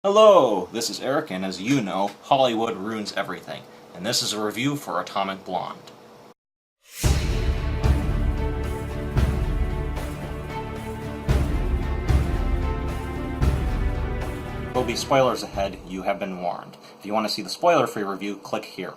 Hello, this is Eric, and as you know, Hollywood ruins everything, and this is a review for Atomic Blonde. Toby, spoilers ahead, you have been warned. If you want to see the spoiler-free review, click here.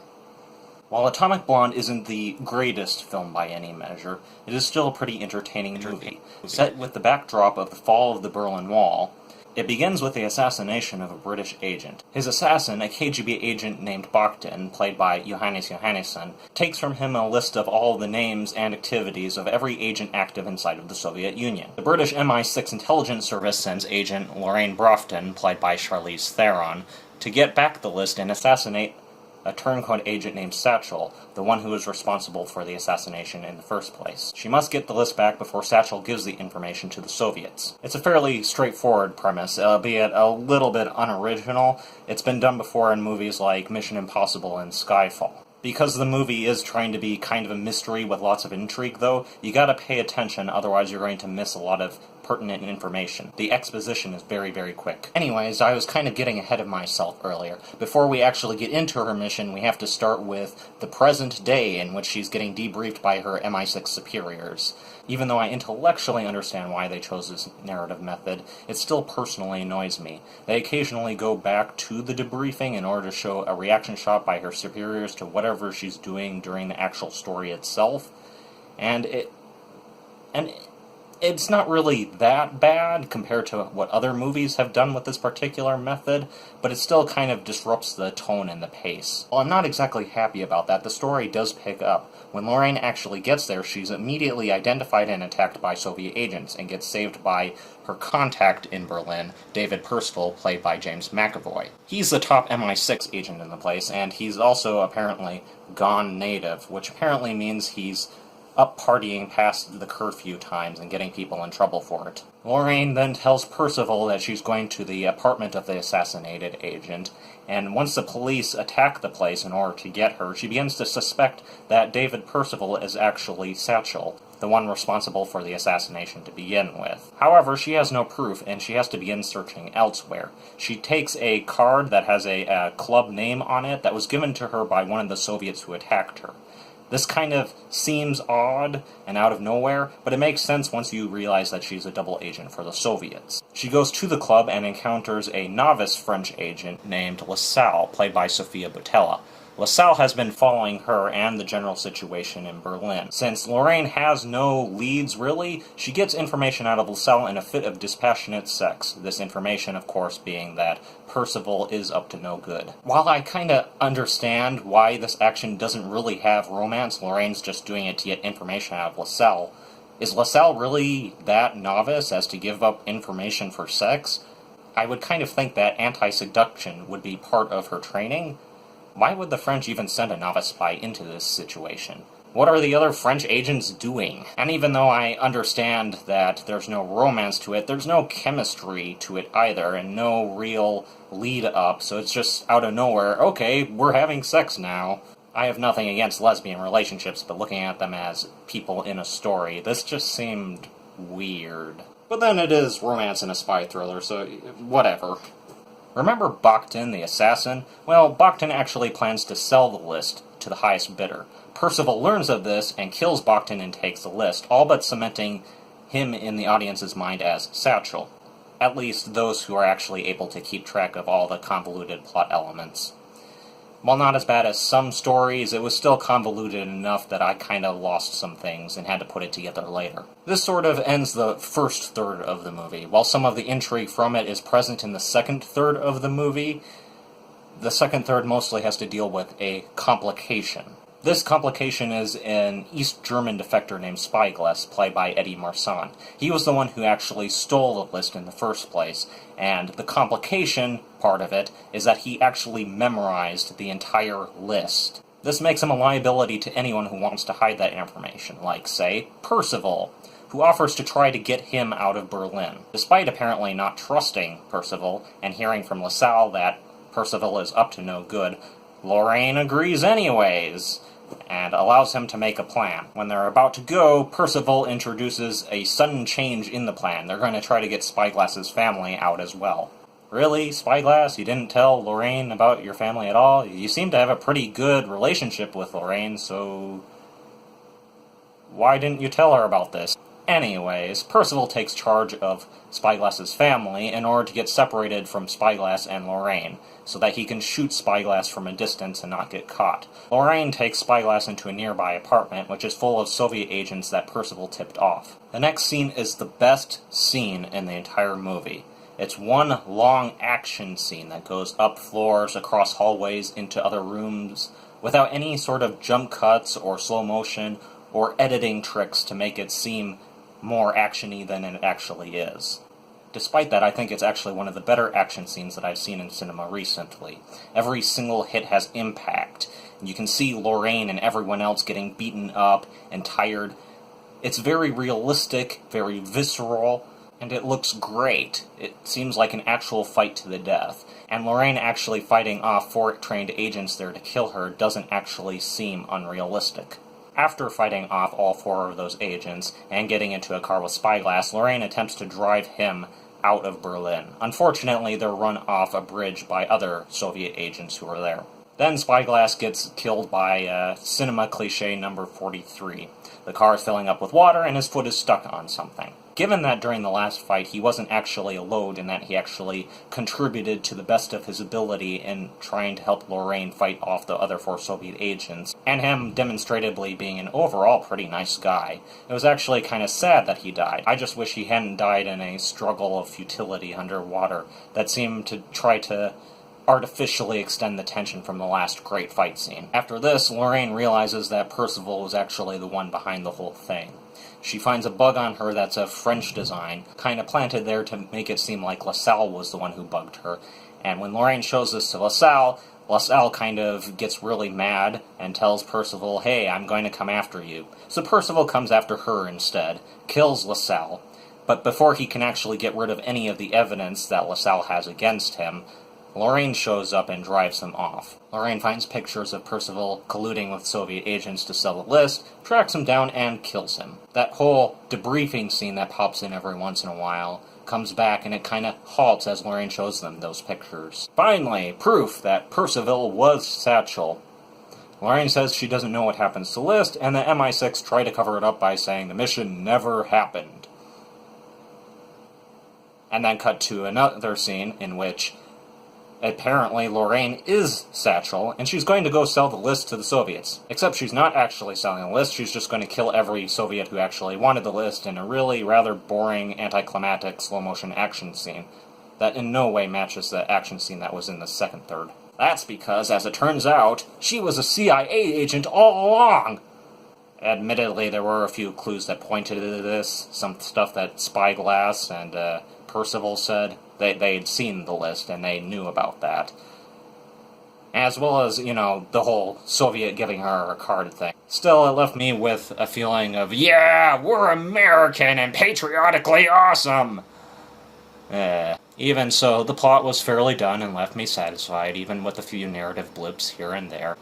While Atomic Blonde isn't the greatest film by any measure, it is still a pretty entertaining movie. Set with the backdrop of the fall of the Berlin Wall, it begins with the assassination of a British agent. His assassin, a KGB agent named Broughton, played by Johannes Johannesson, takes from him a list of all the names and activities of every agent active inside of the Soviet Union. The British MI6 intelligence service sends agent Lorraine Broughton, played by Charlize Theron, to get back the list and assassinate a turncoat agent named Satchel, the one who was responsible for the assassination in the first place. She must get the list back before Satchel gives the information to the Soviets. It's a fairly straightforward premise, albeit a little bit unoriginal. It's been done before in movies like Mission Impossible and Skyfall. Because the movie is trying to be kind of a mystery with lots of intrigue, though, you gotta pay attention, otherwise you're going to miss a lot of pertinent information. The exposition is very, very quick. Anyways, I was kind of getting ahead of myself earlier. Before we actually get into her mission, we have to start with the present day in which she's getting debriefed by her MI6 superiors. Even though I intellectually understand why they chose this narrative method, it still personally annoys me. They occasionally go back to the debriefing in order to show a reaction shot by her superiors to whatever she's doing during the actual story itself, and it's not really that bad compared to what other movies have done with this particular method, but it still kind of disrupts the tone and the pace. While I'm not exactly happy about that, the story does pick up. When Lorraine actually gets there, she's immediately identified and attacked by Soviet agents, and gets saved by her contact in Berlin, David Percival, played by James McAvoy. He's the top MI6 agent in the place, and he's also apparently gone native, which apparently means he's up partying past the curfew times and getting people in trouble for it. Lorraine then tells Percival that she's going to the apartment of the assassinated agent, and once the police attack the place in order to get her, she begins to suspect that David Percival is actually Satchel, the one responsible for the assassination to begin with. However, she has no proof, and she has to begin searching elsewhere. She takes a card that has a club name on it that was given to her by one of the Soviets who attacked her. This kind of seems odd and out of nowhere, but it makes sense once you realize that she's a double agent for the Soviets. She goes to the club and encounters a novice French agent named Lasalle, played by Sofia Boutella. Lasalle has been following her and the general situation in Berlin. Since Lorraine has no leads, really, she gets information out of Lasalle in a fit of dispassionate sex. This information, of course, being that Percival is up to no good. While I kinda understand why this action doesn't really have romance, Lorraine's just doing it to get information out of Lasalle. Is Lasalle really that novice as to give up information for sex? I would kind of think that anti-seduction would be part of her training. Why would the French even send a novice spy into this situation? What are the other French agents doing? And even though I understand that there's no romance to it, there's no chemistry to it either, and no real lead-up, so it's just out of nowhere, okay, we're having sex now. I have nothing against lesbian relationships, but looking at them as people in a story, this just seemed weird. But then it is romance in a spy thriller, so whatever. Remember Broughton, the assassin? Well, Broughton actually plans to sell the list to the highest bidder. Percival learns of this and kills Broughton and takes the list, all but cementing him in the audience's mind as Satchel. At least those who are actually able to keep track of all the convoluted plot elements. While not as bad as some stories, it was still convoluted enough that I kinda lost some things and had to put it together later. This sort of ends the first third of the movie. While some of the intrigue from it is present in the second third of the movie, the second third mostly has to deal with a complication. This complication is an East German defector named Spyglass, played by Marsan. He was the one who actually stole the list in the first place, and the complication part of it is that he actually memorized the entire list. This makes him a liability to anyone who wants to hide that information, like, say, Percival, who offers to try to get him out of Berlin. Despite apparently not trusting Percival, and hearing from Lasalle that Percival is up to no good, Lorraine agrees anyways, and allows him to make a plan. When they're about to go, Percival introduces a sudden change in the plan. They're going to try to get Spyglass's family out as well. Really, Spyglass? You didn't tell Lorraine about your family at all? You seem to have a pretty good relationship with Lorraine, so why didn't you tell her about this? Anyways, Percival takes charge of Spyglass's family in order to get separated from Spyglass and Lorraine, so that he can shoot Spyglass from a distance and not get caught. Lorraine takes Spyglass into a nearby apartment, which is full of Soviet agents that Percival tipped off. The next scene is the best scene in the entire movie. It's one long action scene that goes up floors, across hallways, into other rooms, without any sort of jump cuts or slow motion or editing tricks to make it seem more action-y than it actually is. Despite that, I think it's actually one of the better action scenes that I've seen in cinema recently. Every single hit has impact. You can see Lorraine and everyone else getting beaten up and tired. It's very realistic, very visceral, and it looks great. It seems like an actual fight to the death. And Lorraine actually fighting off 4 trained agents there to kill her doesn't actually seem unrealistic. After fighting off all 4 of those agents and getting into a car with Spyglass, Lorraine attempts to drive him out of Berlin. Unfortunately, they're run off a bridge by other Soviet agents who are there. Then Spyglass gets killed by cinema cliché number 43. The car is filling up with water and his foot is stuck on something. Given that during the last fight he wasn't actually a load and that he actually contributed to the best of his ability in trying to help Lorraine fight off the other 4 Soviet agents, and him demonstratively being an overall pretty nice guy, it was actually kind of sad that he died. I just wish he hadn't died in a struggle of futility underwater that seemed to try to artificially extend the tension from the last great fight scene. After this, Lorraine realizes that Percival was actually the one behind the whole thing. She finds a bug on her that's a French design, kind of planted there to make it seem like Lasalle was the one who bugged her. And when Lorraine shows this to Lasalle, Lasalle kind of gets really mad and tells Percival, hey, I'm going to come after you. So Percival comes after her instead, kills Lasalle, but before he can actually get rid of any of the evidence that Lasalle has against him, Lorraine shows up and drives him off. Lorraine finds pictures of Percival colluding with Soviet agents to sell the list, tracks him down, and kills him. That whole debriefing scene that pops in every once in a while comes back, and it kind of halts as Lorraine shows them those pictures. Finally, proof that Percival was Satchel. Lorraine says she doesn't know what happens to List, and the MI6 try to cover it up by saying the mission never happened. And then cut to another scene in which apparently Lorraine is Satchel, and she's going to go sell the list to the Soviets. Except she's not actually selling the list, she's just going to kill every Soviet who actually wanted the list in a really rather boring, anticlimactic, slow-motion action scene that in no way matches the action scene that was in the second third. That's because, as it turns out, she was a CIA agent all along! Admittedly, there were a few clues that pointed to this, some stuff that Spyglass and Percival said. They'd seen the list, and they knew about that. As well as, the whole Soviet giving her a card thing. Still, it left me with a feeling of, yeah, we're American and patriotically awesome! Even so, the plot was fairly done and left me satisfied, even with a few narrative blips here and there.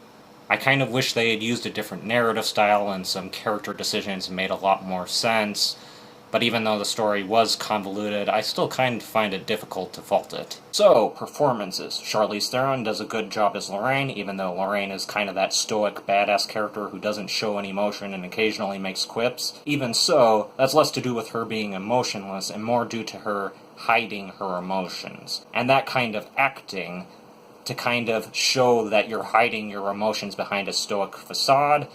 I kind of wish they had used a different narrative style and some character decisions made a lot more sense. But even though the story was convoluted, I still kind of find it difficult to fault it. So, performances. Charlize Theron does a good job as Lorraine, even though Lorraine is kind of that stoic, badass character who doesn't show any emotion and occasionally makes quips. Even so, that's less to do with her being emotionless and more due to her hiding her emotions. And that kind of acting, to kind of show that you're hiding your emotions behind a stoic facade,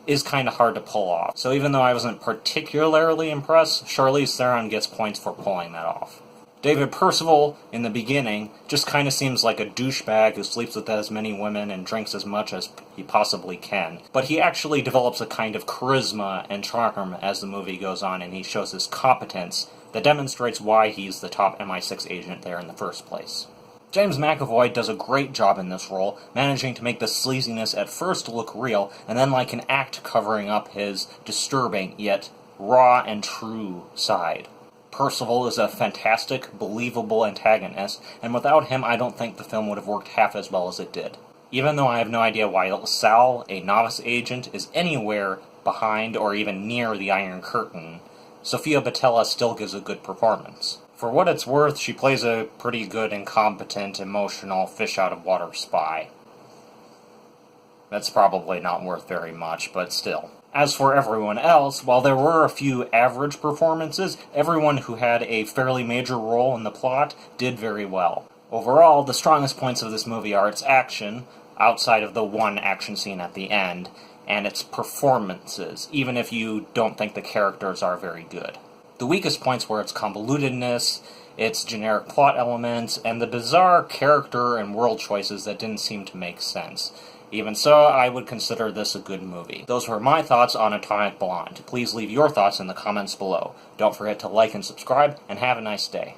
is kind of hard to pull off. So even though I wasn't particularly impressed, Charlize Theron gets points for pulling that off. David Percival, in the beginning, just kind of seems like a douchebag who sleeps with as many women and drinks as much as he possibly can. But he actually develops a kind of charisma and charm as the movie goes on, and he shows his competence that demonstrates why he's the top MI6 agent there in the first place. James McAvoy does a great job in this role, managing to make the sleaziness at first look real, and then like an act covering up his disturbing, yet raw and true side. Percival is a fantastic, believable antagonist, and without him I don't think the film would have worked half as well as it did. Even though I have no idea why Lasalle, a novice agent, is anywhere behind or even near the Iron Curtain, Sofia Boutella still gives a good performance. For what it's worth, she plays a pretty good, incompetent, emotional, fish-out-of-water spy. That's probably not worth very much, but still. As for everyone else, while there were a few average performances, everyone who had a fairly major role in the plot did very well. Overall, the strongest points of this movie are its action, outside of the one action scene at the end, and its performances, even if you don't think the characters are very good. The weakest points were its convolutedness, its generic plot elements, and the bizarre character and world choices that didn't seem to make sense. Even so, I would consider this a good movie. Those were my thoughts on Atomic Blonde. Please leave your thoughts in the comments below. Don't forget to like and subscribe, and have a nice day.